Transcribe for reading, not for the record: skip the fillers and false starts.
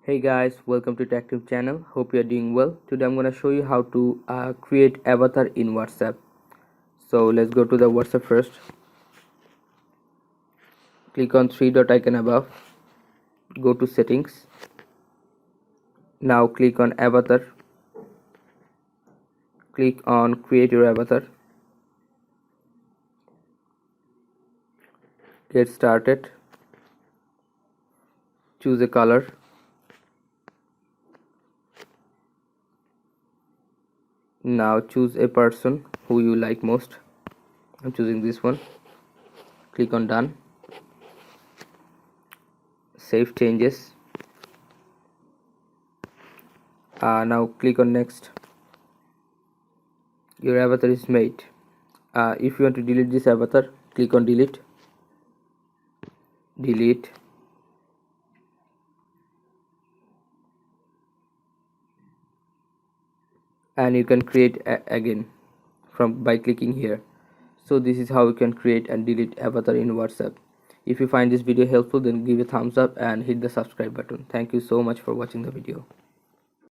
Hey guys, welcome to TechTube channel. Hope you're doing well. Today I'm going to show you how to create avatar in WhatsApp. So let's go to the WhatsApp first. Click on three dot icon above. Go to settings. Now click on avatar. Click on create your avatar. Get started. Choose a color. Now choose a person who you like most. I'm choosing this one. Click on done. Save changes. Now click on next. Your avatar is made. If you want to delete this avatar, click on delete. And you can create again by clicking here. So this is how you can create and delete avatar in WhatsApp. If you find this video helpful, then give a thumbs up and hit the subscribe button. Thank you so much for watching the video.